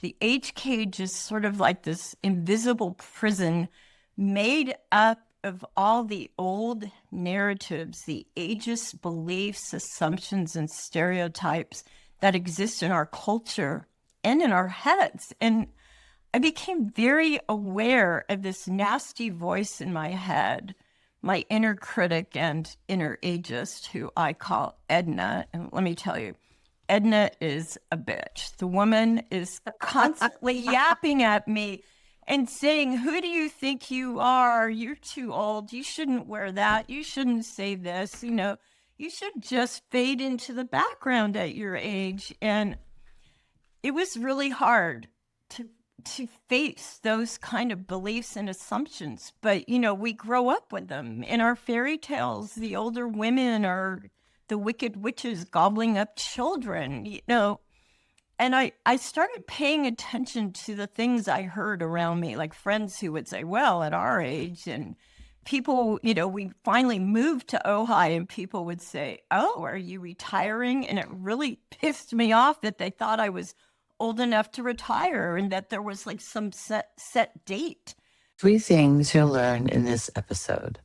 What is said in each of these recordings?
The age cage is sort of like this invisible prison made up of all the old narratives, the ageist beliefs, assumptions, and stereotypes that exist in our culture and in our heads. And I became very aware of this nasty voice in my head, my inner critic and inner ageist, who I call Edna. And let me tell you, Edna is a bitch. The woman is constantly yapping at me and saying, "Who do you think you are? You're too old. You shouldn't wear that. You shouldn't say this. You should just fade into the background at your age." And it was really hard to face those kind of beliefs and assumptions. But, we grow up with them. In our fairy tales, the older women are the wicked witches gobbling up children. And I started paying attention to the things I heard around me, like friends who would say, well, at our age, and people, we finally moved to Ojai and people would say, oh, are you retiring? And it really pissed me off that they thought I was old enough to retire and that there was like some set date. 3 things you'll learn in this episode.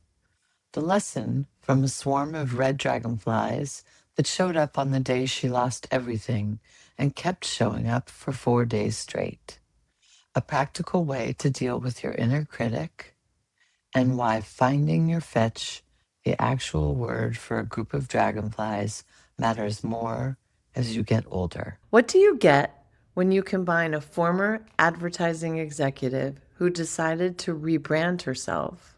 The lesson from a swarm of red dragonflies that showed up on the day she lost everything and kept showing up for 4 days straight. A practical way to deal with your inner critic, and why finding your fetch, the actual word for a group of dragonflies, matters more as you get older. What do you get when you combine a former advertising executive who decided to rebrand herself,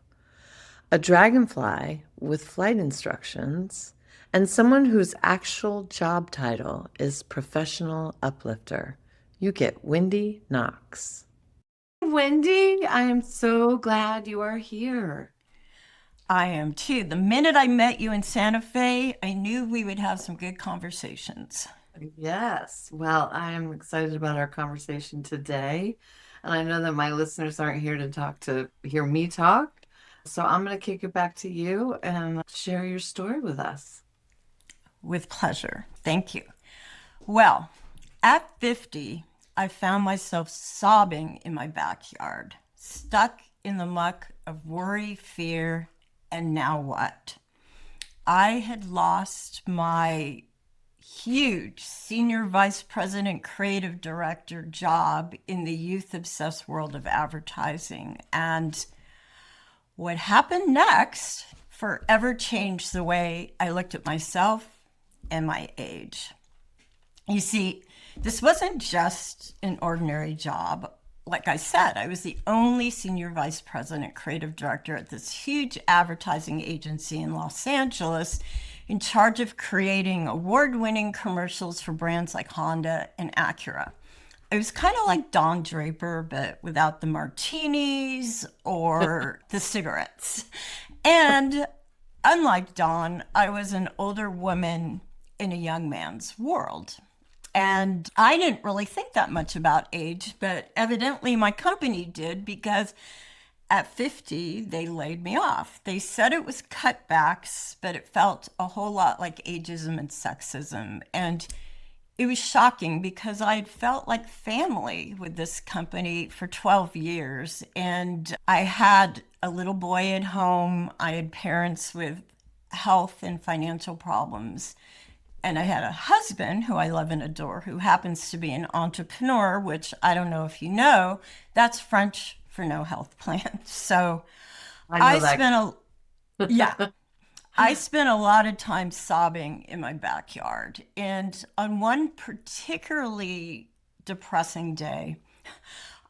a dragonfly with flight instructions, and someone whose actual job title is professional uplifter? You get Wendi Knox. Wendi, I am so glad you are here. I am too. The minute I met you in Santa Fe, I knew we would have some good conversations. Yes. Well, I am excited about our conversation today. And I know that my listeners aren't here to hear me talk. So I'm going to kick it back to you and share your story with us. With pleasure. Thank you. Well, at 50, I found myself sobbing in my backyard, stuck in the muck of worry, fear, and now what? I had lost my huge senior vice president creative director job in the youth obsessed world of advertising. And what happened next forever changed the way I looked at myself and my age. You see, this wasn't just an ordinary job. Like I said, I was the only senior vice president creative director at this huge advertising agency in Los Angeles, in charge of creating award-winning commercials for brands like Honda and Acura. It was kind of like Don Draper, but without the martinis or the cigarettes. And unlike Don, I was an older woman in a young man's world. And I didn't really think that much about age, but evidently my company did, because at 50, they laid me off. They said it was cutbacks, but it felt a whole lot like ageism and sexism. And it was shocking because I had felt like family with this company for 12 years. And I had a little boy at home. I had parents with health and financial problems. And I had a husband who I love and adore, who happens to be an entrepreneur, which I don't know if you know, that's French for no health plan. So I spent a lot of time sobbing in my backyard. And on one particularly depressing day,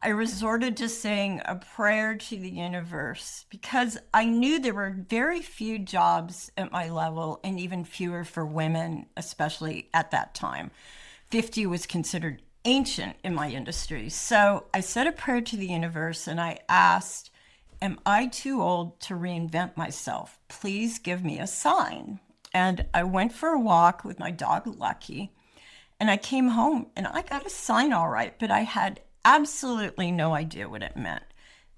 I resorted to saying a prayer to the universe because I knew there were very few jobs at my level and even fewer for women, especially at that time. 50 was considered ancient in my industry. So I said a prayer to the universe and I asked, am I too old to reinvent myself? Please give me a sign. And I went for a walk with my dog, Lucky, and I came home and I got a sign all right, but I had absolutely no idea what it meant.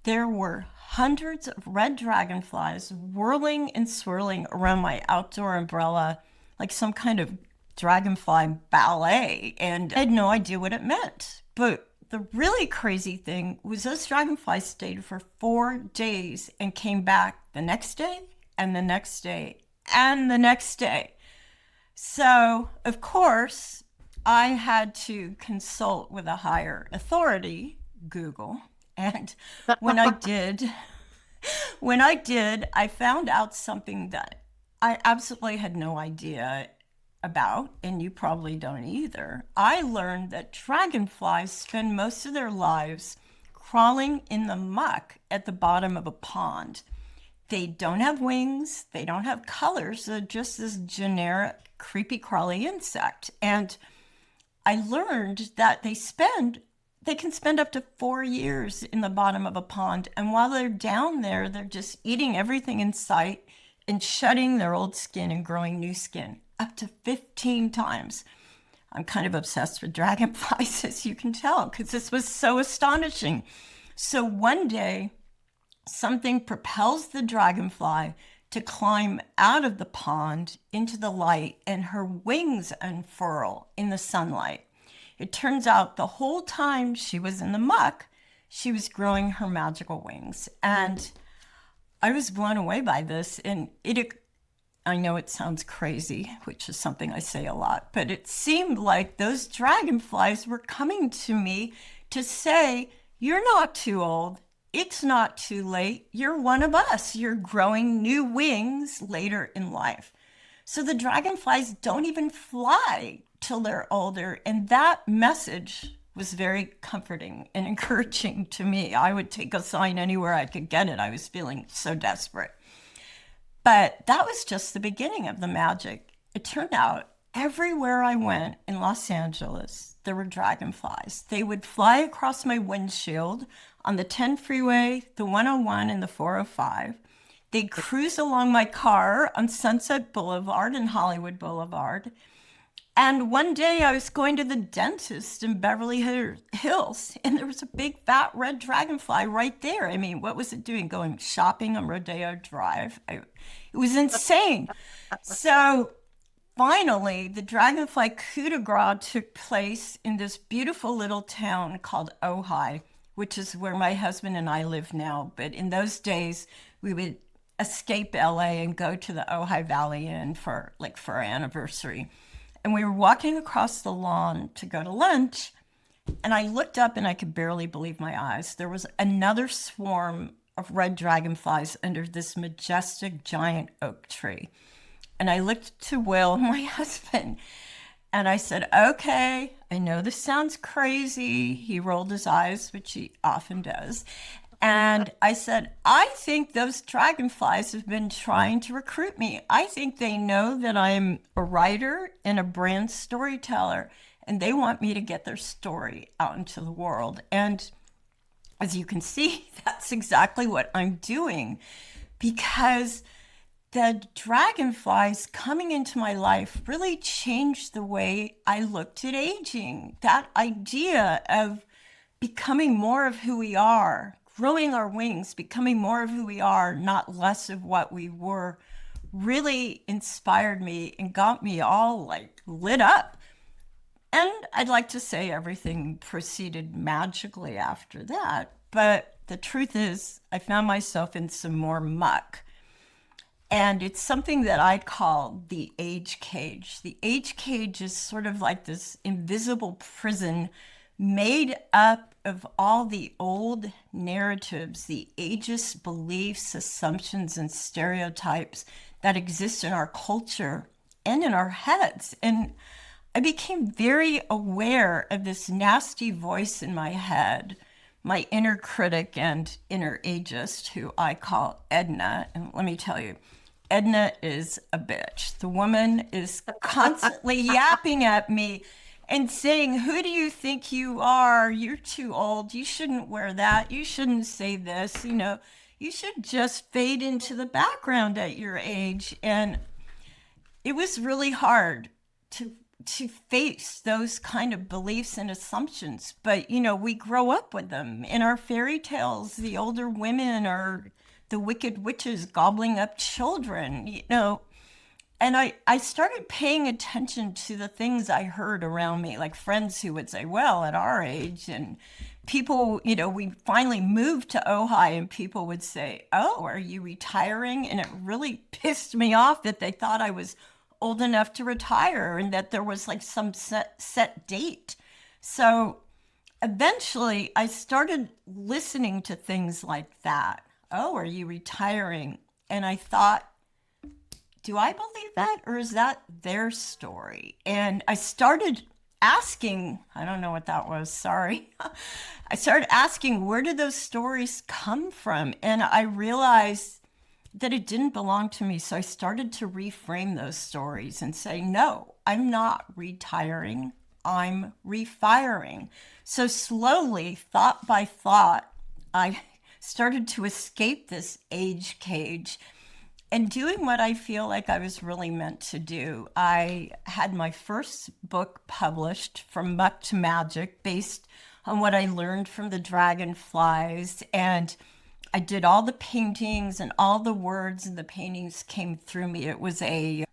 There were hundreds of red dragonflies whirling and swirling around my outdoor umbrella like some kind of dragonfly ballet, and I had no idea what it meant. But the really crazy thing was those dragonflies stayed for 4 days and came back the next day and the next day and the next day. So, of course, I had to consult with a higher authority, Google. And when I did, I found out something that I absolutely had no idea about, and you probably don't either. I learned that dragonflies spend most of their lives crawling in the muck at the bottom of a pond. They don't have wings, they don't have colors, they're just this generic, creepy, crawly insect. And I learned that they can spend up to 4 years in the bottom of a pond. And while they're down there, they're just eating everything in sight and shedding their old skin and growing new skin up to 15 times. I'm kind of obsessed with dragonflies, as you can tell, because this was so astonishing. So one day, something propels the dragonfly to climb out of the pond into the light, and her wings unfurl in the sunlight. It turns out the whole time she was in the muck, she was growing her magical wings. And I was blown away by this. And I know it sounds crazy, which is something I say a lot, but it seemed like those dragonflies were coming to me to say, you're not too old. It's not too late. You're one of us. You're growing new wings later in life. So the dragonflies don't even fly till they're older. And that message was very comforting and encouraging to me. I would take a sign anywhere I could get it. I was feeling so desperate. But that was just the beginning of the magic. It turned out everywhere I went in Los Angeles, there were dragonflies. They would fly across my windshield on the 10 freeway, the 101, and the 405. They'd cruise along my car on Sunset Boulevard and Hollywood Boulevard. And one day I was going to the dentist in Beverly Hills, and there was a big fat red dragonfly right there. I mean, what was it doing? Going shopping on Rodeo Drive? It was insane. So finally, the dragonfly coup de grace took place in this beautiful little town called Ojai, which is where my husband and I live now. But in those days, we would escape LA and go to the Ojai Valley Inn for our anniversary. And we were walking across the lawn to go to lunch, and I looked up and I could barely believe my eyes. There was another swarm of red dragonflies under this majestic giant oak tree. And I looked to Will, my husband, and I said, okay, I know this sounds crazy. He rolled his eyes, which he often does. And I said, I think those dragonflies have been trying to recruit me. I think they know that I'm a writer and a brand storyteller, and they want me to get their story out into the world. And as you can see, that's exactly what I'm doing, because the dragonflies coming into my life really changed the way I looked at aging. That idea of becoming more of who we are, growing our wings, becoming more of who we are, not less of what we were, really inspired me and got me all lit up. And I'd like to say everything proceeded magically after that. But the truth is, I found myself in some more muck. And it's something that I call the age cage. The age cage is sort of like this invisible prison made up of all the old narratives, the ageist beliefs, assumptions, and stereotypes that exist in our culture and in our heads. And I became very aware of this nasty voice in my head, my inner critic and inner ageist, who I call Edna. And let me tell you, Edna is a bitch. The woman is constantly yapping at me and saying, who do you think you are? You're too old. You shouldn't wear that. You shouldn't say this. You should just fade into the background at your age. And it was really hard to face those kind of beliefs and assumptions. But, we grow up with them. In our fairy tales, the older women are the wicked witches gobbling up children, And I started paying attention to the things I heard around me, like friends who would say, well, at our age, and people, we finally moved to Ojai, and people would say, oh, are you retiring? And it really pissed me off that they thought I was old enough to retire and that there was like some set date. So eventually I started listening to things like that. Oh, are you retiring? And I thought, do I believe that, or is that their story? And I started asking, I don't know what that was, sorry. I started asking, where did those stories come from? And I realized that it didn't belong to me. So I started to reframe those stories and say, no, I'm not retiring. I'm refiring. So slowly, thought by thought, I started to escape this age cage and doing what I feel like I was really meant to do. I had my first book published, From Muck to Magic, based on what I learned from the dragonflies. And I did all the paintings, and all the words and the paintings came through me. It was a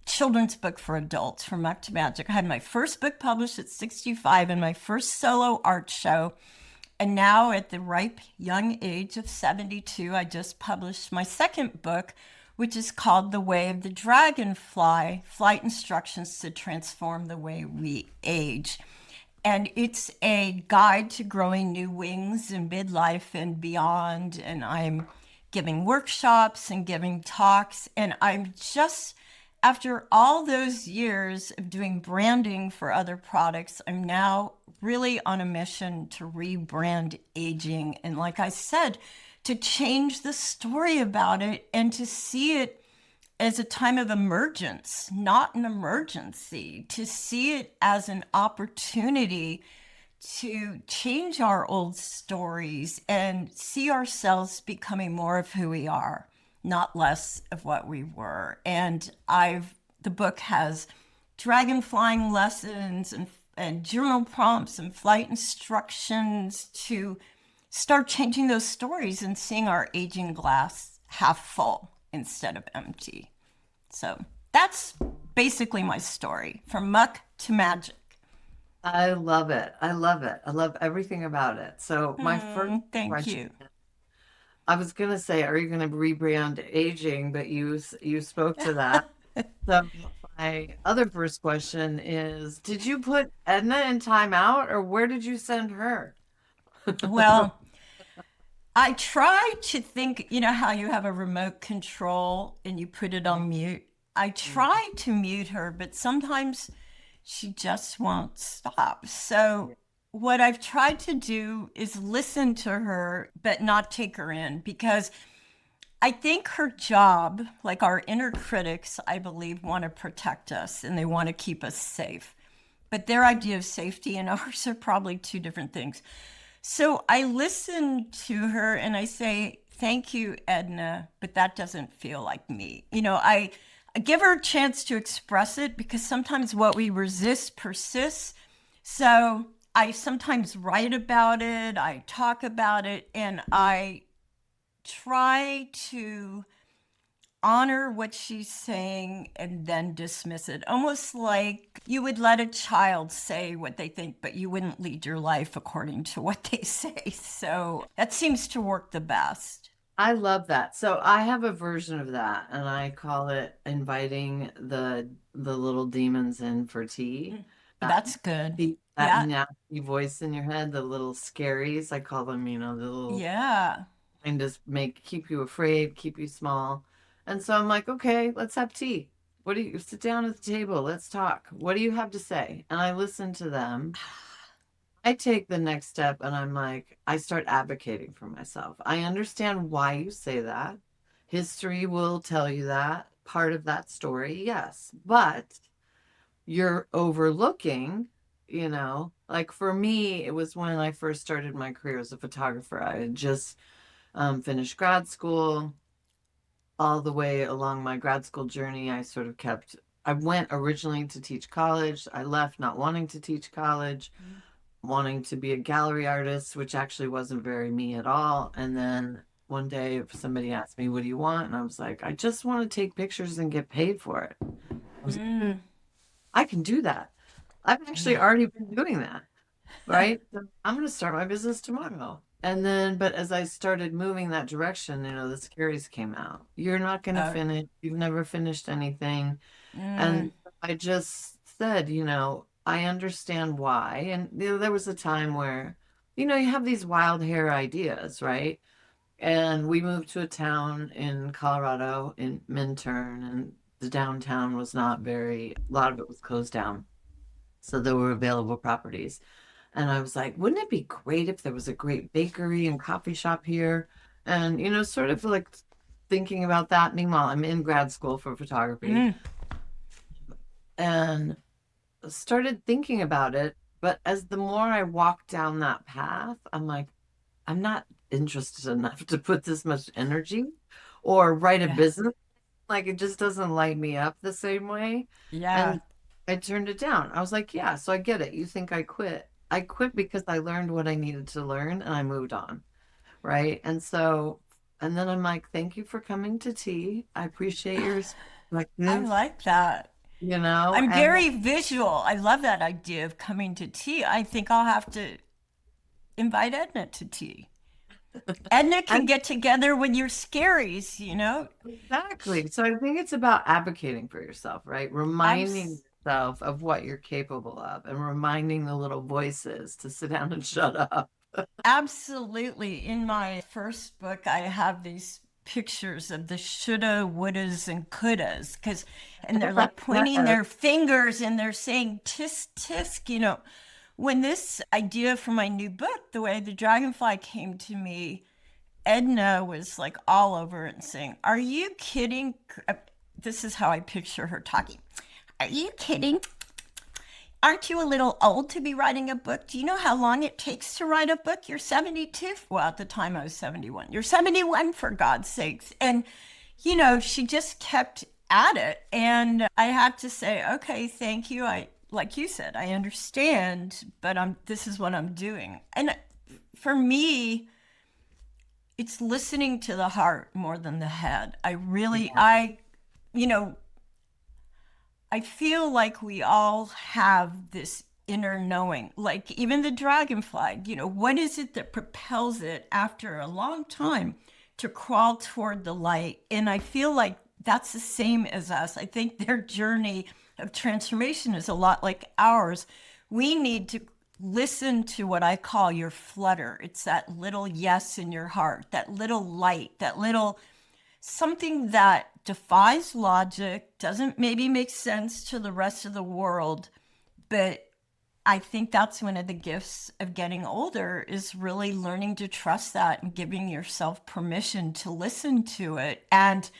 children's book for adults, From Muck to Magic. I had my first book published at 65 and my first solo art show. And now at the ripe young age of 72, I just published my second book, which is called The Way of the Dragonfly, Flight Instructions to Transform the Way We Age. And it's a guide to growing new wings in midlife and beyond. And I'm giving workshops and giving talks. And I'm just, after all those years of doing branding for other products, I'm now really on a mission to rebrand aging. And like I said, to change the story about it and to see it as a time of emergence, not an emergency, to see it as an opportunity to change our old stories and see ourselves becoming more of who we are, not less of what we were. And the book has dragon flying lessons and journal prompts and flight instructions to start changing those stories and seeing our aging glass half full instead of empty. So that's basically my story, from muck to magic. I love it. I love it. I love everything about it. So my first Thank question, you. I was going to say, are you going to rebrand aging? But you spoke to that. So my other first question is, did you put Edna in timeout, or where did you send her? Well, I try to think, how you have a remote control and you put it on mute. I try to mute her, but sometimes she just won't stop. So what I've tried to do is listen to her, but not take her in, because I think her job, like our inner critics, I believe, want to protect us and they want to keep us safe. But their idea of safety and ours are probably two different things. So I listen to her and I say, thank you, Edna, but that doesn't feel like me. I give her a chance to express it, because sometimes what we resist persists. So I sometimes write about it, I talk about it, and I try to honor what she's saying and then dismiss it. Almost like you would let a child say what they think, but you wouldn't lead your life according to what they say. So that seems to work the best. I love that. So I have a version of that, and I call it inviting the little demons in for tea. That's good. That nasty voice in your head, the little scaries, I call them, the little and just keep you afraid, keep you small. And so I'm like, okay, let's have tea. What do you sit down at the table? Let's talk. What do you have to say? And I listen to them. I take the next step and I'm like, I start advocating for myself. I understand why you say that. History will tell you that. Part of that story, yes. But you're overlooking, like for me, it was when I first started my career as a photographer. I had just finished grad school. All the way along my grad school journey, I went originally to teach college. I left not wanting to teach college, wanting to be a gallery artist, which actually wasn't very me at all. And then one day if somebody asked me, what do you want? And I was like, I just want to take pictures and get paid for it. I was like, I can do that. I've actually already been doing that. Right. So I'm going to start my business tomorrow. And then, but as I started moving that direction, the scaries came out. You're not going to finish. You've never finished anything. And I just said, I understand why. And there was a time where, you have these wild hair ideas, right? And we moved to a town in Colorado in Minturn, and the downtown was not a lot of it was closed down. So there were available properties. And I was like, wouldn't it be great if there was a great bakery and coffee shop here? And, sort of like thinking about that. Meanwhile, I'm in grad school for photography and started thinking about it. But as the more I walked down that path, I'm like, I'm not interested enough to put this much energy or write a business. Like, it just doesn't light me up the same way. Yeah. And I turned it down. I was like, yeah, so I get it. You think I quit. I quit because I learned what I needed to learn and I moved on. Right. And then I'm like, thank you for coming to tea. I appreciate your I perspective, like that. I'm and very visual. I love that idea of coming to tea. I think I'll have to invite Edna to tea. Edna can get together with your scaries, exactly. So I think it's about advocating for yourself, right? Reminding yourself of what you're capable of and reminding the little voices to sit down and shut up. Absolutely. In my first book, I have these pictures of the shoulda, wouldas, and couldas, and they're like pointing their fingers and they're saying tisk tisk. When this idea for my new book, the way the Dragonfly came to me, Edna was like all over it and saying, "Are you kidding?" This is how I picture her talking. "Are you kidding? Aren't you a little old to be writing a book? Do you know how long it takes to write a book? You're 72." Well, at the time I was 71. "You're 71, for God's sakes." And, she just kept at it. And I had to say, okay, thank you. Like you said, I understand, but this is what I'm doing. And for me, it's listening to the heart more than the head. I feel like we all have this inner knowing, like even the dragonfly, what is it that propels it after a long time to crawl toward the light? And I feel like that's the same as us. I think their journey of transformation is a lot like ours. We need to listen to what I call your flutter. It's that little yes in your heart, that little light, that little something that defies logic, doesn't maybe make sense to the rest of the world. But I think that's one of the gifts of getting older, is really learning to trust that and giving yourself permission to listen to it. And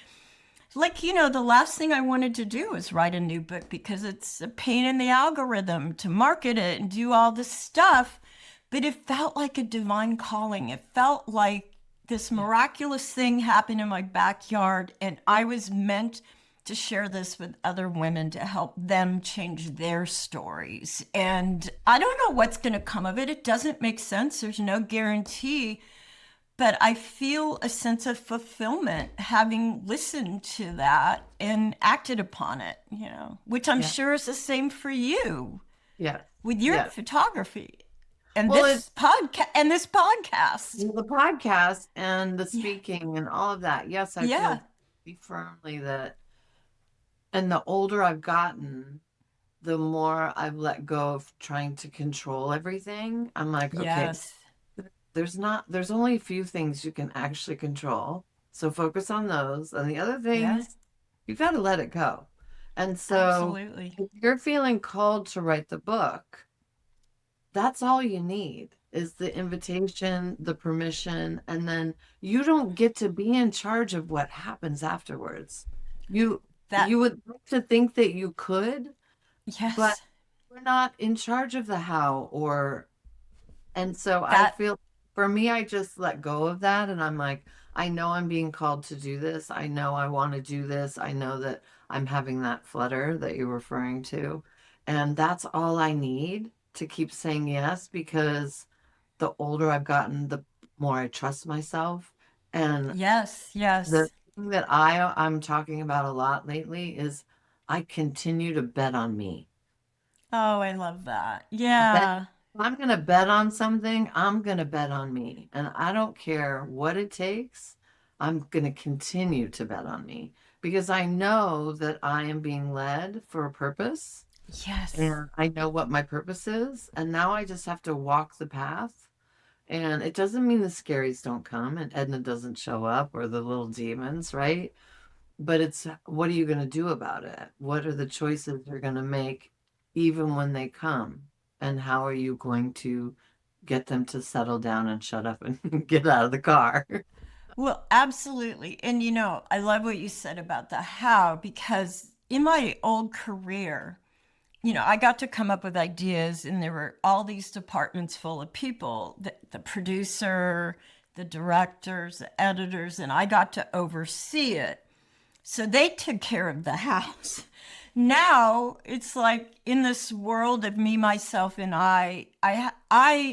the last thing I wanted to do was write a new book because it's a pain in the algorithm to market it and do all this stuff. But it felt like a divine calling. It felt like this miraculous thing happened in my backyard, and I was meant to share this with other women to help them change their stories. And I don't know what's going to come of it. It doesn't make sense. There's no guarantee. But I feel a sense of fulfillment having listened to that and acted upon it, which I'm sure is the same for you. Yeah. With your photography. And this podcast. The podcast and the speaking and all of that. Yes, I feel firmly that. And the older I've gotten, the more I've let go of trying to control everything. I'm like, okay, there's only a few things you can actually control. So focus on those. And the other things, you've got to let it go. And so if you're feeling called to write the book, that's all you need is the invitation, the permission, and then you don't get to be in charge of what happens afterwards. You would like to think that you could, but we're not in charge of the how and so I feel for me, I just let go of that and I'm like, I know I'm being called to do this. I know I want to do this. I know that I'm having that flutter that you're referring to. And that's all I need to keep saying yes, because the older I've gotten, the more I trust myself And Yes, the yes. thing that I'm talking about a lot lately is I continue to bet on me. Oh, I love that. Bet Yeah. if I'm gonna bet on something, I'm gonna bet on me. And I don't care what it takes. I'm gonna continue to bet on me because I know that I am being led for a purpose Yes. and I know what my purpose is. And now I just have to walk the path. And it doesn't mean the scaries don't come and Edna doesn't show up or the little demons, right? But it's what are you going to do about it? What are the choices you're going to make even when they come? And how are you going to get them to settle down and shut up and get out of the car? Well, absolutely. And I love what you said about the how, because in my old career, I got to come up with ideas, and there were all these departments full of people, the producer, the directors, the editors, and I got to oversee it. So they took care of the house. Now it's like in this world of me, myself, and I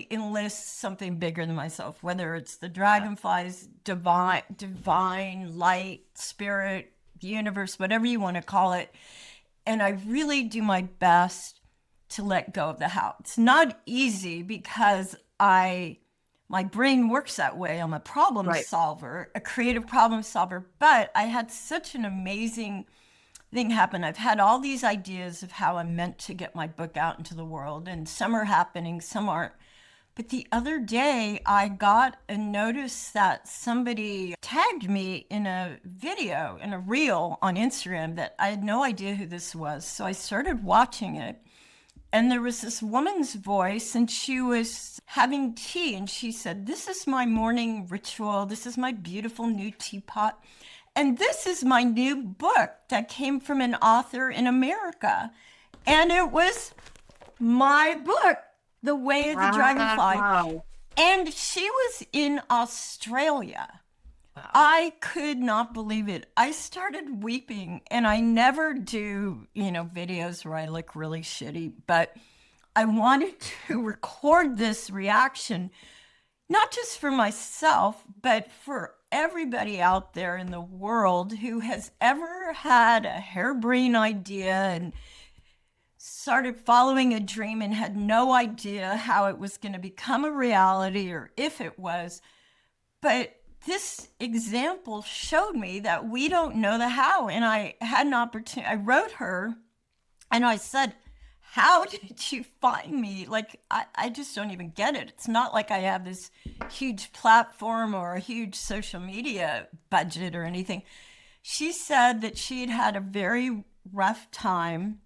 enlist something bigger than myself, whether it's the dragonflies, divine light, spirit, the universe, whatever you want to call it. And I really do my best to let go of the how. It's not easy because my brain works that way. I'm a problem Right. solver, a creative problem solver, but I had such an amazing thing happen. I've had all these ideas of how I'm meant to get my book out into the world, and some are happening, some aren't. But the other day, I got a notice that somebody tagged me in a video, in a reel on Instagram, that I had no idea who this was. So I started watching it. And there was this woman's voice, and she was having tea. And she said, "This is my morning ritual. This is my beautiful new teapot. And this is my new book that came from an author in America." And it was my book, The Way of the Dragonfly. Wow. And she was in Australia. Wow. I could not believe it. I started weeping, and I never do, videos where I look really shitty, but I wanted to record this reaction, not just for myself, but for everybody out there in the world who has ever had a harebrained idea and started following a dream and had no idea how it was going to become a reality or if it was. But this example showed me that we don't know the how. And I had an opportunity. I wrote her and I said, "How did you find me?" Like, I just don't even get it. It's not like I have this huge platform or a huge social media budget or anything. She said that she had had a very rough time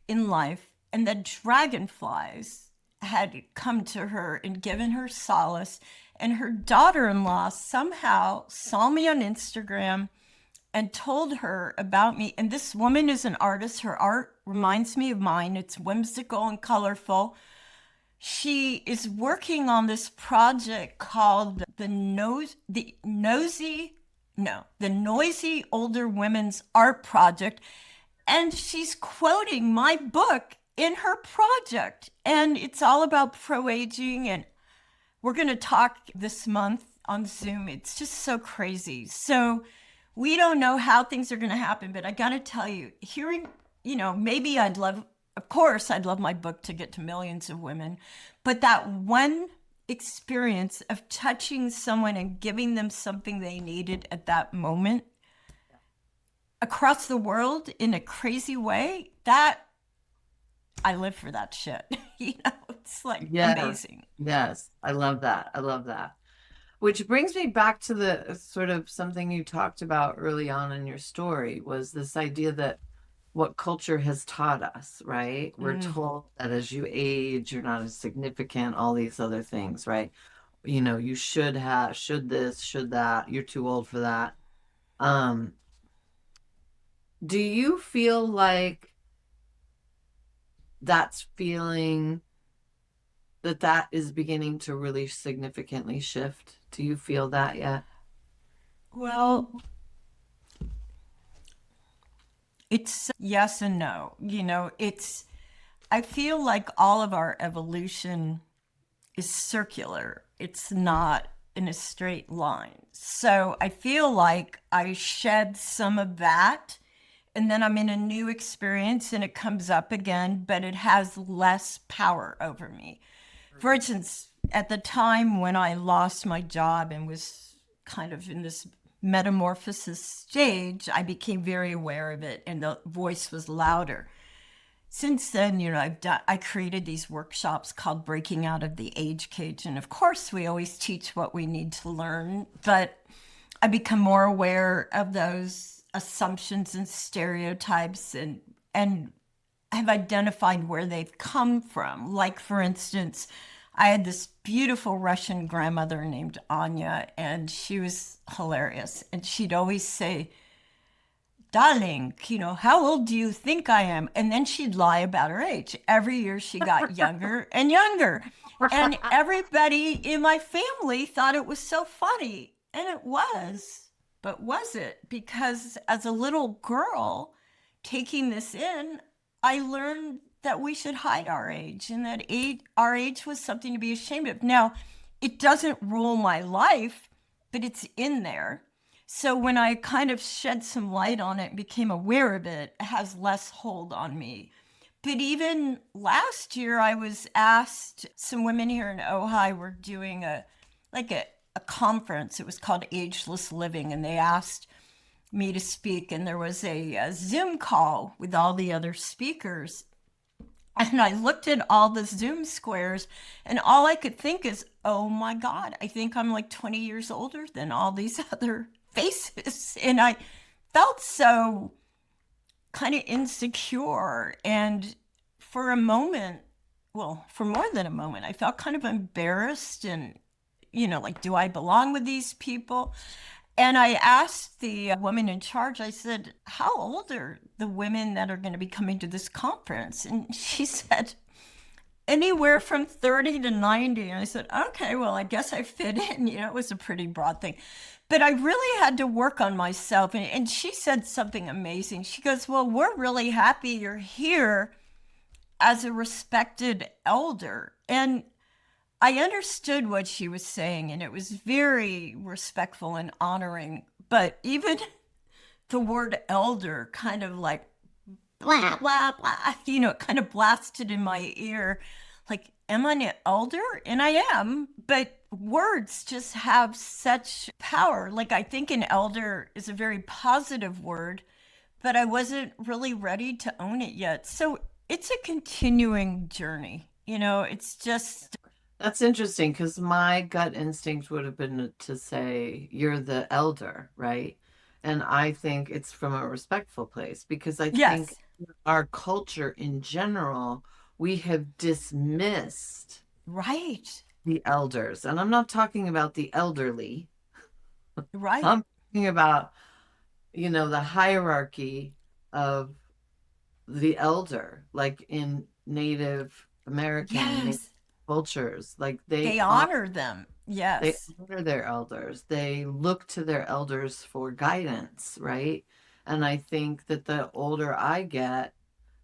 in life, and that dragonflies had come to her and given her solace. And her daughter-in-law somehow saw me on Instagram and told her about me. And this woman is an artist. Her art reminds me of mine. It's whimsical and colorful. She is working on this project called the Noisy Older Women's Art Project. And she's quoting my book in her project. And it's all about pro-aging. And we're going to talk this month on Zoom. It's just so crazy. So we don't know how things are going to happen, but I got to tell you, hearing, maybe of course, I'd love my book to get to millions of women, but that one experience of touching someone and giving them something they needed at that moment across the world in a crazy way, that I live for that shit. It's like amazing. Yes. I love that. I love that. Which brings me back to the sort of something you talked about early on in your story was this idea that what culture has taught us, right? We're told that as you age, you're not as significant, all these other things, right? You should this, should that, you're too old for that. Do you feel like that's feeling that is beginning to really significantly shift? Do you feel that yet? Well, it's yes and no. I feel like all of our evolution is circular. It's not in a straight line. So I feel like I shed some of that, and then I'm in a new experience and it comes up again, but it has less power over me. For instance, at the time when I lost my job and was kind of in this metamorphosis stage, I became very aware of it and the voice was louder. Since then, I created these workshops called Breaking Out of the Age Cage. And of course, we always teach what we need to learn, but I become more aware of those assumptions and stereotypes and have identified where they've come from. Like, for instance, I had this beautiful Russian grandmother named Anya, and she was hilarious. And she'd always say, darling, how old do you think I am? And then she'd lie about her age. Every year she got younger and younger. And everybody in my family thought it was so funny. And it was. But was it? Because as a little girl taking this in, I learned that we should hide our age and that our age was something to be ashamed of. Now, it doesn't rule my life, but it's in there. So when I kind of shed some light on it and became aware of it, it has less hold on me. But even last year, I was asked, some women here in Ojai were doing a conference. It was called Ageless Living, and they asked me to speak, and there was a Zoom call with all the other speakers. And I looked at all the Zoom squares, and all I could think is, oh my God, I think I'm like 20 years older than all these other faces. And I felt so kind of insecure. And for a moment, well, for more than a moment, I felt kind of embarrassed and, like, do I belong with these people? And I asked the woman in charge, I said, how old are the women that are going to be coming to this conference? And she said, anywhere from 30 to 90. And I said, okay, well, I guess I fit in. It was a pretty broad thing. But I really had to work on myself. And she said something amazing. She goes, well, we're really happy you're here as a respected elder. And I understood what she was saying, and it was very respectful and honoring. But even the word elder kind of like, blah, blah, blah, it kind of blasted in my ear. Like, am I an elder? And I am, but words just have such power. Like, I think an elder is a very positive word, but I wasn't really ready to own it yet. So it's a continuing journey. It's just. That's interesting because my gut instinct would have been to say you're the elder, right? And I think it's from a respectful place because I think our culture in general, we have dismissed Right. the elders. And I'm not talking about the elderly. Right. I'm talking about, the hierarchy of the elder, like in Native American Native cultures. Like they honor them. Yes. They honor their elders. They look to their elders for guidance, right? And I think that the older I get,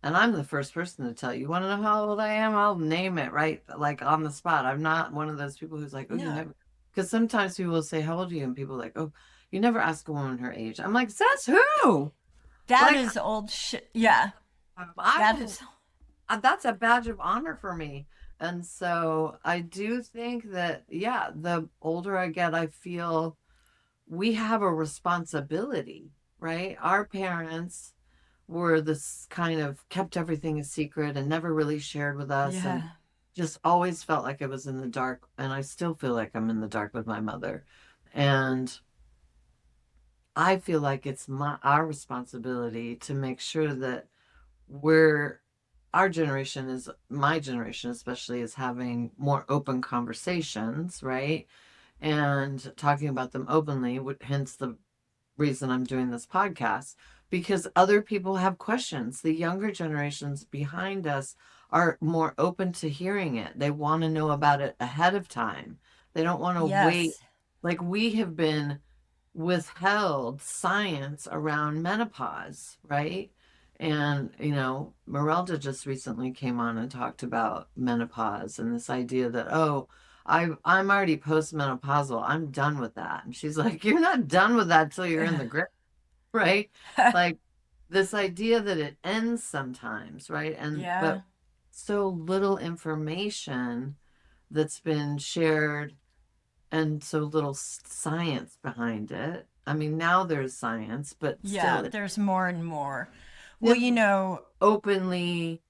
and I'm the first person to tell you, you want to know how old I am? I'll name it right, like on the spot. I'm not one of those people who's like, oh, you never, because sometimes people will say, how old are you? And people are like, oh, you never ask a woman her age. I'm like, that's who? That is old shit. Yeah. That's a badge of honor for me. And so I do think that, the older I get, I feel we have a responsibility, right? Our parents were this kind of kept everything a secret and never really shared with us and just always felt like I was in the dark. And I still feel like I'm in the dark with my mother. And I feel like it's our responsibility to make sure that our generation is, my generation especially, is having more open conversations, right? And talking about them openly, hence the reason I'm doing this podcast, because other people have questions. The younger generations behind us are more open to hearing it. They want to know about it ahead of time. They don't want to wait. Like, we have been withheld science around menopause, right? And, Merelda just recently came on and talked about menopause and this idea that, oh, I'm already postmenopausal. I'm done with that. And she's like, you're not done with that till you're in the grave, right? Like this idea that it ends sometimes, right? And Yeah. but so little information that's been shared and so little science behind it. I mean, now there's science, but still Yeah, it's there's more and more. Well, still openly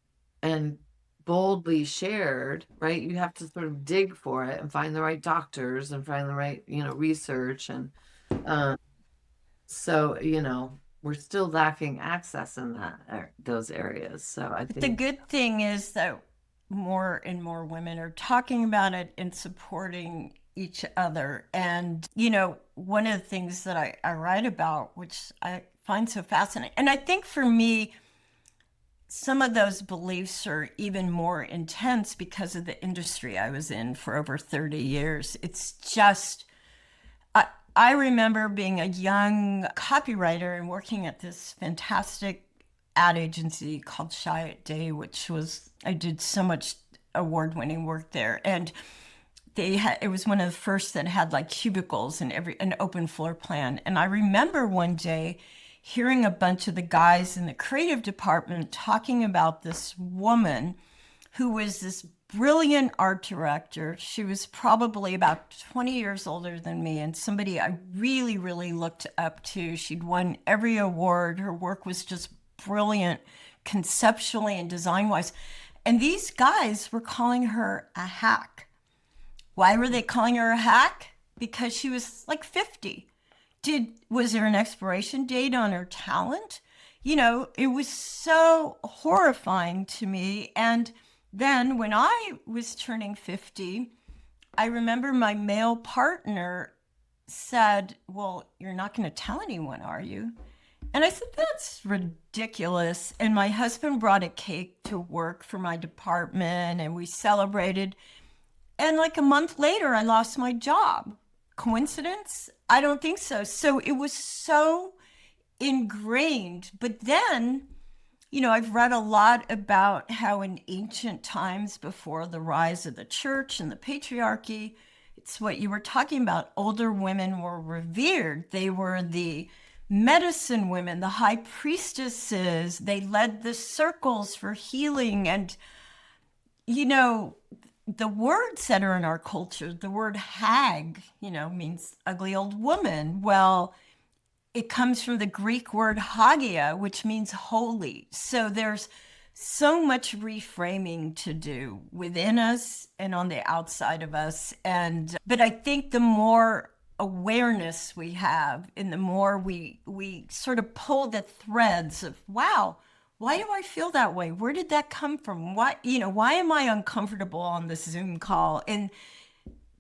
and boldly shared, right? You have to sort of dig for it and find the right doctors and find the right, research. And uh, so, we're still lacking access in those areas. So I the think, good thing is that more and more women are talking about it and supporting each other. And, one of the things that I write about, which I find so fascinating, and I think for me, some of those beliefs are even more intense because of the industry I was in for over 30 years. It's just, I remember being a young copywriter and working at this fantastic ad agency called Shy Day, which was, I did so much award-winning work there. And it was one of the first that had like cubicles and an open floor plan. And I remember one day hearing a bunch of the guys in the creative department talking about this woman who was this brilliant art director. She was probably about 20 years older than me and somebody I really, really looked up to. She'd won every award. Her work was just brilliant conceptually and design-wise. And these guys were calling her a hack. Why were they calling her a hack? Because she was like 50. Was there an expiration date on her talent? It was so horrifying to me. And then when I was turning 50, I remember my male partner said, well, you're not going to tell anyone, are you? And I said, that's ridiculous. And my husband brought a cake to work for my department and we celebrated. And like a month later, I lost my job. Coincidence? I don't think so. So it was so ingrained. But then, I've read a lot about how in ancient times before the rise of the church and the patriarchy, it's what you were talking about. Older women were revered. They were the medicine women, the high priestesses. They led the circles for healing. And, the words that are in our culture, the word hag, means ugly old woman. Well, it comes from the Greek word hagia, which means holy. So there's so much reframing to do within us and on the outside of us. But I think the more awareness we have and the more we sort of pull the threads of, wow, why do I feel that way? Where did that come from? Why am I uncomfortable on this Zoom call? And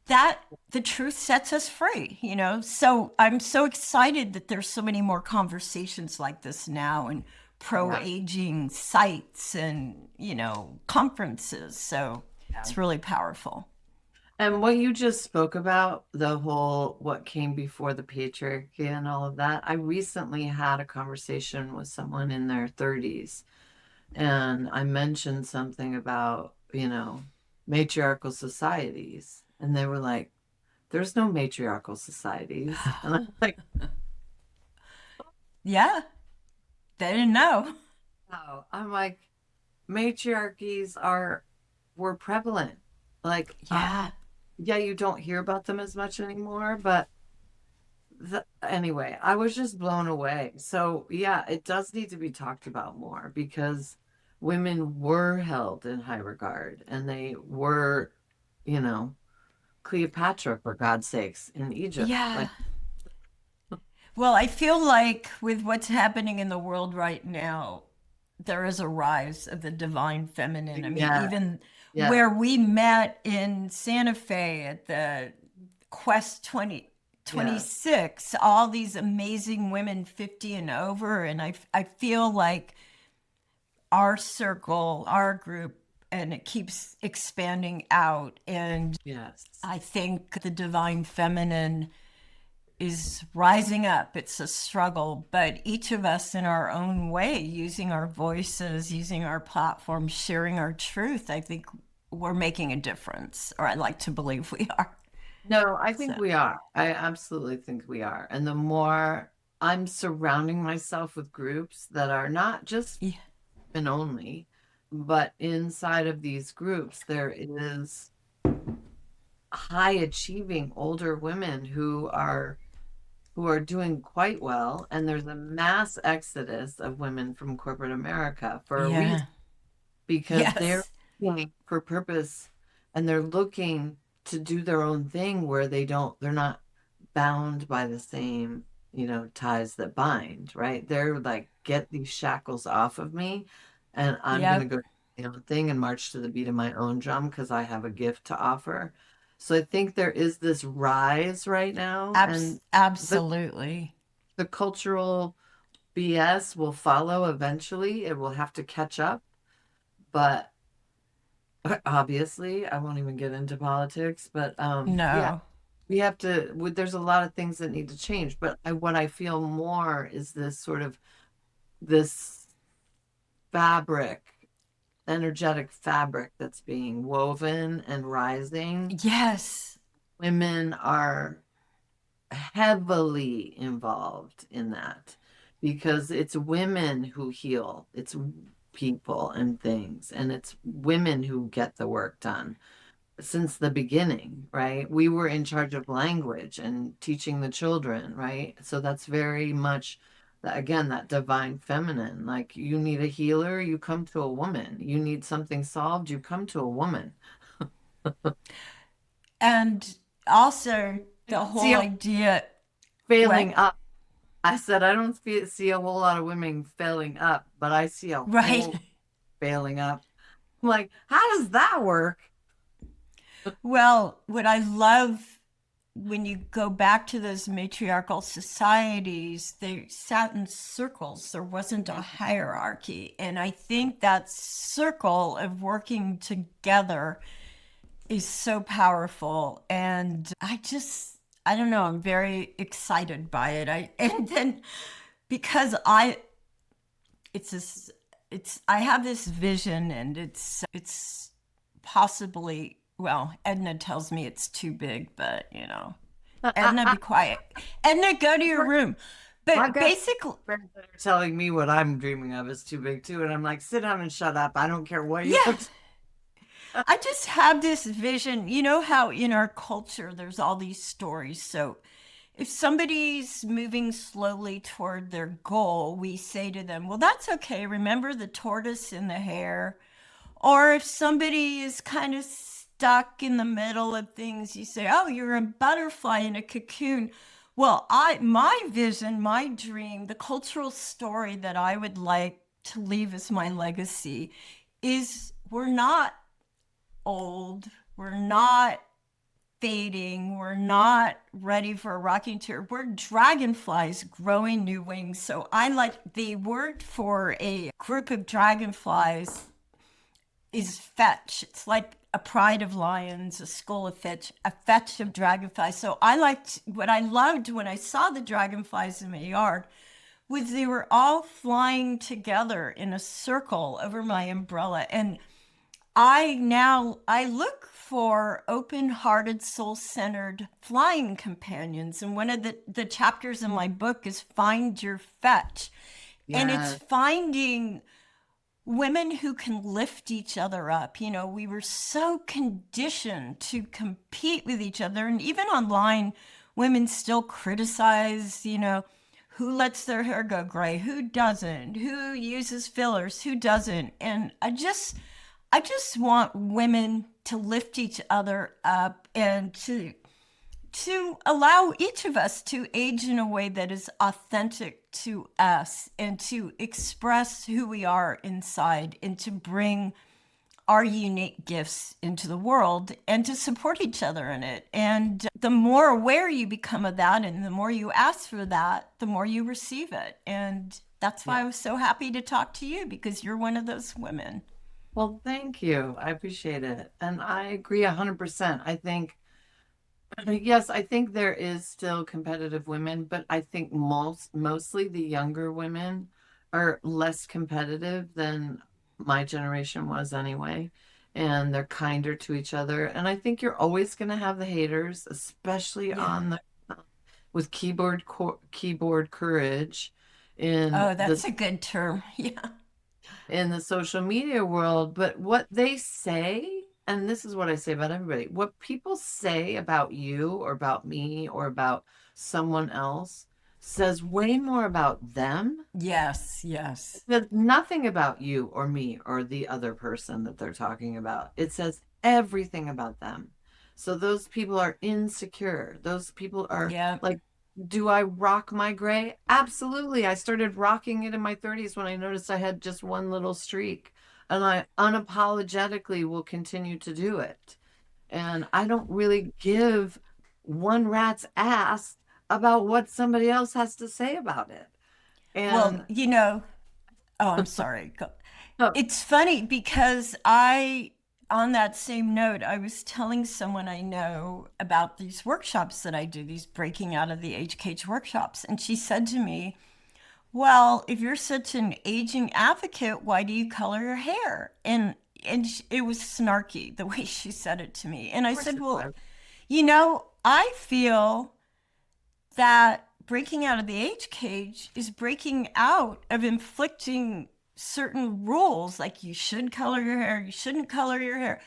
that the truth sets us free, So I'm so excited that there's so many more conversations like this now and pro-aging sites and, conferences. So it's really powerful. and what you just spoke about, the whole what came before the patriarchy and all of that, I recently had a conversation with someone in their 30s, and I mentioned something about, matriarchal societies, and they were like, there's no matriarchal societies. And I'm like, Yeah, they didn't know. oh, I'm like, matriarchies were prevalent. Like, Yeah. yeah, you don't hear about them as much anymore, but anyway, I was just blown away. So, yeah, it does need to be talked about more because women were held in high regard and they were, Cleopatra, for God's sakes, in Egypt. Yeah. Like, Well, I feel like with what's happening in the world right now, there is a rise of the divine feminine. I mean, yeah, even yeah, where we met in Santa Fe at the Quest yeah, 2026, all these amazing women 50 and over. And I feel like our circle, our group, and it keeps expanding out. And yes. I think the divine feminine is rising up. It's a struggle, but each of us in our own way, using our voices, using our platform, sharing our truth, I think we're making a difference, or I like to believe we are. No, I So, think we are. I absolutely think we are. And the more I'm surrounding myself with groups that are not just yeah. men only, but inside of these groups, there is high achieving older women who are doing quite well, and there's a mass exodus of women from corporate America for a reason, Yeah. because they're Yes. looking for purpose, and they're looking to do their own thing where they're not bound by the same, ties that bind, right? They're like, get these shackles off of me, and I'm gonna Yep. go do my own thing and march to the beat of my own drum because I have a gift to offer. So I think there is this rise right now, and the Absolutely. the cultural BS will follow eventually. It will have to catch up, but obviously, I won't even get into politics, but yeah, No. we have to. There's a lot of things that need to change, but what I feel more is this sort of this fabric, energetic fabric that's being woven and rising. Yes. Women are heavily involved in that because it's women who heal. It's people and things, and it's women who get the work done since the beginning, right? We were in charge of language and teaching the children, right? So that's very much, again, that divine feminine. Like, you need a healer, you come to a woman. You need something solved, you come to a woman. And also I the don't see whole a idea, what? failing up. I said, I don't see a whole lot of women failing up, but I see a Right. whole failing up. I'm like, how does that work? Well, what I love when you go back to those matriarchal societies, they sat in circles. There wasn't a hierarchy. And I think that circle of working together is so powerful. And I don't know, I'm very excited by it. And then because it's this, I have this vision, and it's possibly, well, Edna tells me it's too big, but Edna, be quiet. Edna, go to your room. I've But got basically, friends that are telling me what I'm dreaming of is too big too, and I'm like, sit down and shut up. I don't care what you yeah, have to. I just have this vision. You know how in our culture there's all these stories. So if somebody's moving slowly toward their goal, we say to them, well, that's okay. Remember the tortoise and the hare? Or if somebody is kind of stuck in the middle of things, you say, oh, you're a butterfly in a cocoon. Well, my vision, my dream, the cultural story that I would like to leave as my legacy is we're not old, we're not fading, we're not ready for a rocking chair. We're dragonflies growing new wings. So I like the word for a group of dragonflies is fetch. It's like a pride of lions, a skull of fetch, a fetch of dragonflies. So I liked what I loved when I saw the dragonflies in my yard was they were all flying together in a circle over my umbrella. And I look for open-hearted, soul-centered flying companions. And one of the chapters in my book is Find Your Fetch. And it's Yeah. finding women who can lift each other up. We were so conditioned to compete with each other. And even online, women still criticize, who lets their hair go gray, who doesn't, who uses fillers, who doesn't. And I just want women to lift each other up and to allow each of us to age in a way that is authentic to us and to express who we are inside and to bring our unique gifts into the world and to support each other in it. And the more aware you become of that and the more you ask for that, the more you receive it. And that's why Yeah. I was so happy to talk to you, because you're one of those women. Well, thank you. I appreciate it. And I agree 100%. I think, yes, I think there is still competitive women, but I think mostly the younger women are less competitive than my generation was anyway. and they're kinder to each other. And I think you're always going to have the haters, especially Yeah. on the with keyboard courage in Oh, that's a good term. Yeah. the social media world. But what they say, and this is what I say about everybody, what people say about you or about me or about someone else says way more about them. Yes, yes. It says nothing about you or me or the other person that they're talking about. It says everything about them. So those people are insecure. Those people are Yeah. like, do I rock my gray? Absolutely. I started rocking it in my 30s when I noticed I had just one little streak. And I unapologetically will continue to do it. And I don't really give one rat's ass about what somebody else has to say about it. Well, And oh, I'm sorry. oh, It's funny because on that same note, I was telling someone I know about these workshops that I do, these breaking out of the age cage workshops. And she said to me, well, if you're such an aging advocate, why do you color your hair? And it was snarky the way she said it to me. And I said, well, I feel that breaking out of the age cage is breaking out of inflicting certain rules, like you should color your hair, you shouldn't color your hair.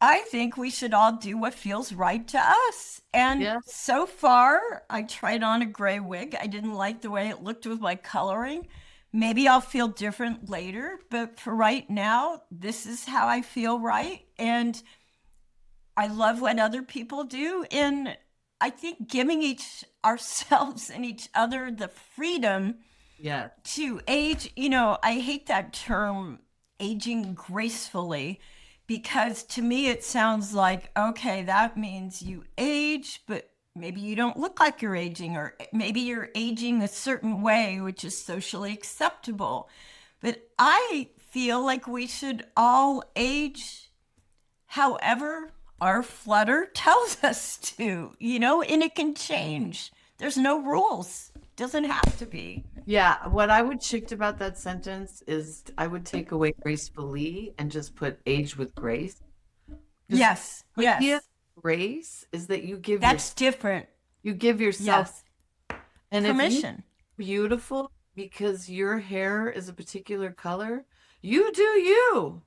I think we should all do what feels right to us. And yeah. so far, I tried on a gray wig. I didn't like the way it looked with my coloring. Maybe I'll feel different later, but for right now, this is how I feel right. And I love what other people do. And I think giving each ourselves and each other the freedom Yeah. to age, I hate that term aging gracefully, because to me it sounds like, okay, that means you age, but maybe you don't look like you're aging, or maybe you're aging a certain way, which is socially acceptable. But I feel like we should all age however our flutter tells us to, and it can change. There's no rules. Doesn't have to be. Yeah. What I would shift about that sentence is I would take away gracefully and just put age with grace. Yes, The idea of yes. grace is that That's different. you give yourself, Yes. and if you Permission. beautiful because your hair is a particular color, you do you,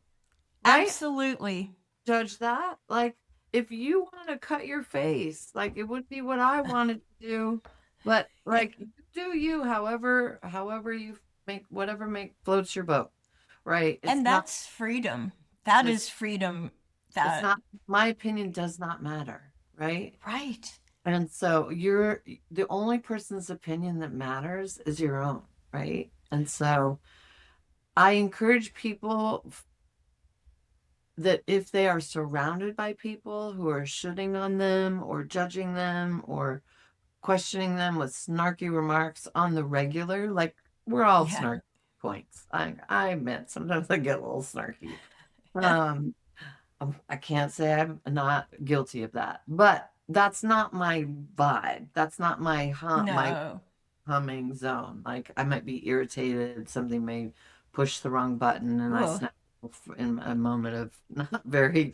right? Absolutely. Judge that. Like, if you want to cut your face, like it would be what I wanted to do, but like you do you, however you make whatever floats your boat, right? And that's freedom. That It's is freedom. it's That, not, my opinion does not matter, right? right. And so you're the only person's opinion that matters is your own, right? And so I encourage people that if they are surrounded by people who are shitting on them or judging them or questioning them with snarky remarks on the regular, like we're all Yeah. snarky points. I admit sometimes I get a little snarky. Um, I can't say I'm not guilty of that, but that's not my vibe. That's not my No. humming zone. Like I might be irritated, something may push the wrong button, and I Cool. snap in a moment of not very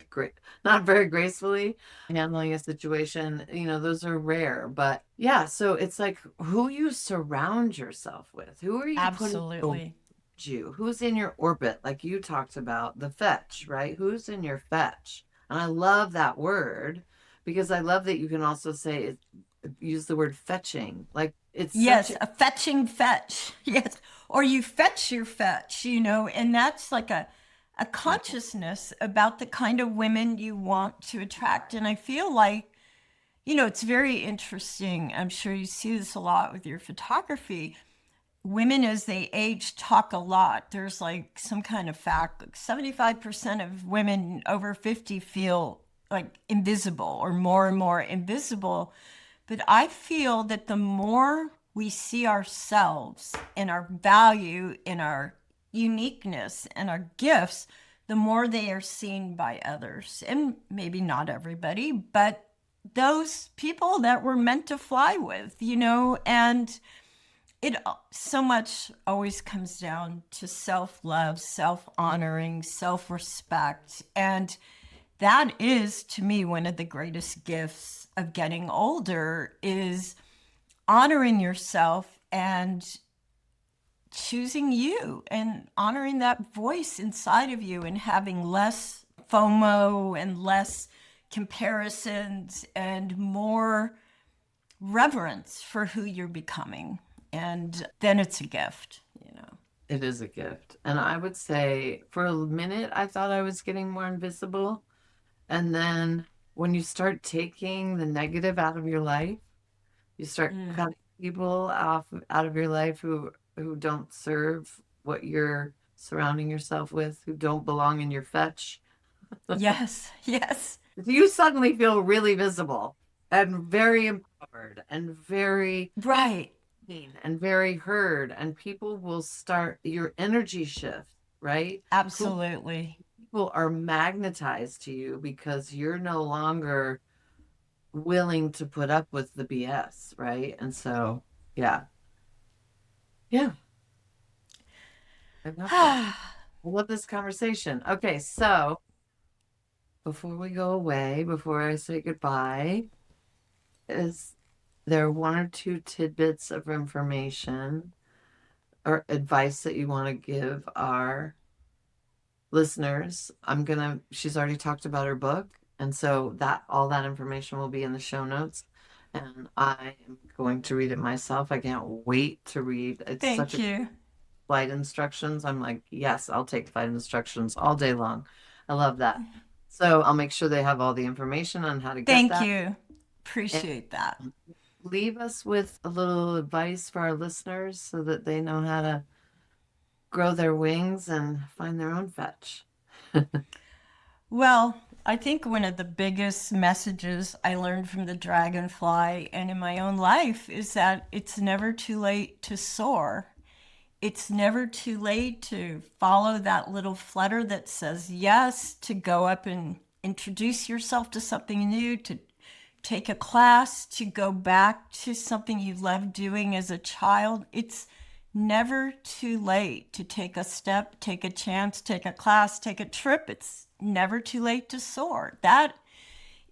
gracefully handling a situation. Those are rare, but yeah. So it's like who you surround yourself with. Who are you putting around Absolutely. you? Who's in your orbit? Like you talked about the fetch, right? Who's in your fetch? And I love that word because I love that you can also use the word fetching. Like it's such Yes, a fetching fetch. Yes. Or you fetch your fetch, and that's like a consciousness about the kind of women you want to attract. And I feel like, it's very interesting. I'm sure you see this a lot with your photography. Women, as they age, talk a lot. There's like some kind of fact, like 75% of women over 50 feel like invisible or more and more invisible. But I feel that the more we see ourselves and our value and our uniqueness and our gifts, the more they are seen by others. And maybe not everybody, but those people that we're meant to fly with, and it so much always comes down to self-love, self-honoring, self-respect. And that is, to me, one of the greatest gifts of getting older is honoring yourself and choosing you and honoring that voice inside of you and having less FOMO and less comparisons and more reverence for who you're becoming. And then it's a gift, you know. It is a gift. And I would say for a minute, I thought I was getting more invisible. And then when you start taking the negative out of your life, you start cutting people off out of your life who don't serve what you're surrounding yourself with, who don't belong in your fetch. Yes, yes. You suddenly feel really visible and very empowered and very Right. seen and very heard, and people will start your energy shift, right? Absolutely. People are magnetized to you because you're no longer willing to put up with the BS, right? And so, yeah. Yeah. I love that. I love this conversation. Okay, so before we go away, before I say goodbye, is there one or two tidbits of information or advice that you want to give our listeners? She's already talked about her book, and so that all that information will be in the show notes. And I am going to read it myself. I can't wait to read. It's such Thank a you. flight instructions. I'm like, yes, I'll take flight instructions all day long. I love that. So I'll make sure they have all the information on how to get Thank that. you. And Appreciate that. leave us with a little advice for our listeners so that they know how to grow their wings and find their own fetch. Well, I think one of the biggest messages I learned from the Dragonfly and in my own life is that it's never too late to soar. It's never too late to follow that little flutter that says yes, to go up and introduce yourself to something new, to take a class, to go back to something you loved doing as a child. It's never too late to take a step, take a chance, take a class, take a trip. It's never too late to soar. That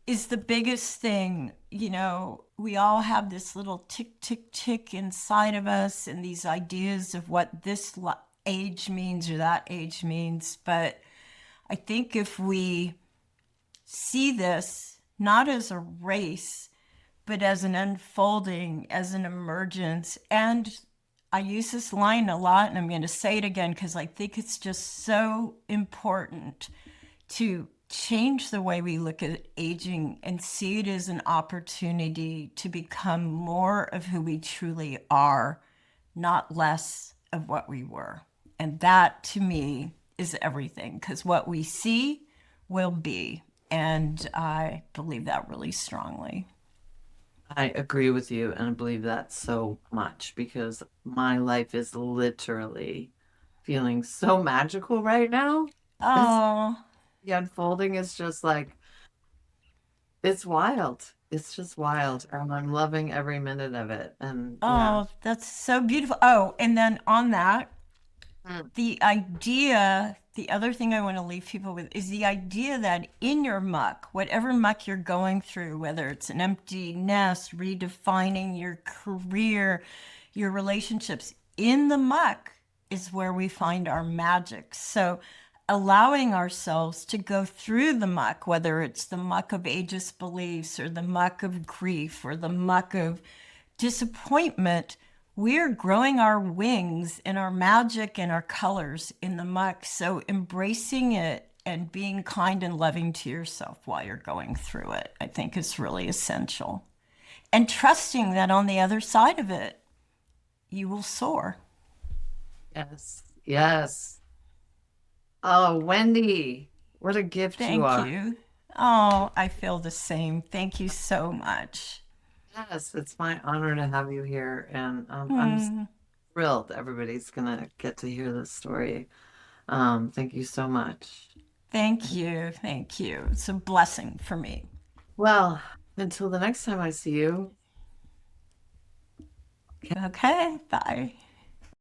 is the biggest thing. You know, we all have this little tick, tick, tick inside of us and these ideas of what this age means or that age means. But I think if we see this not as a race, but as an unfolding, as an emergence, and I use this line a lot, and I'm going to say it again because I think it's just so important to change the way we look at aging and see it as an opportunity to become more of who we truly are, not less of what we were. And that, to me, is everything, because what we see will be. And I believe that really strongly. I agree with you, and I believe that so much because my life is literally feeling so magical right now. It's Oh, the unfolding is just like it's wild. It's just wild, and I'm loving every minute of it. And yeah. oh, that's so beautiful. Oh, and then on that, Mm. the other thing I want to leave people with is the idea that in your muck, whatever muck you're going through, whether it's an empty nest, redefining your career, your relationships, in the muck is where we find our magic. So allowing ourselves to go through the muck, whether it's the muck of ageist beliefs or the muck of grief or the muck of disappointment, we're growing our wings and our magic and our colors in the muck. So embracing it and being kind and loving to yourself while you're going through it, I think is really essential. And trusting that on the other side of it, you will soar. Yes. Yes. Oh, Wendy, what a gift you Thank are. you. Oh, I feel the same. Thank you so much. Yes, it's my honor to have you here, and I'm just thrilled everybody's gonna get to hear this story. Thank you so much. Thank you. Thank you. It's a blessing for me. Well, until the next time I see you, Okay, bye.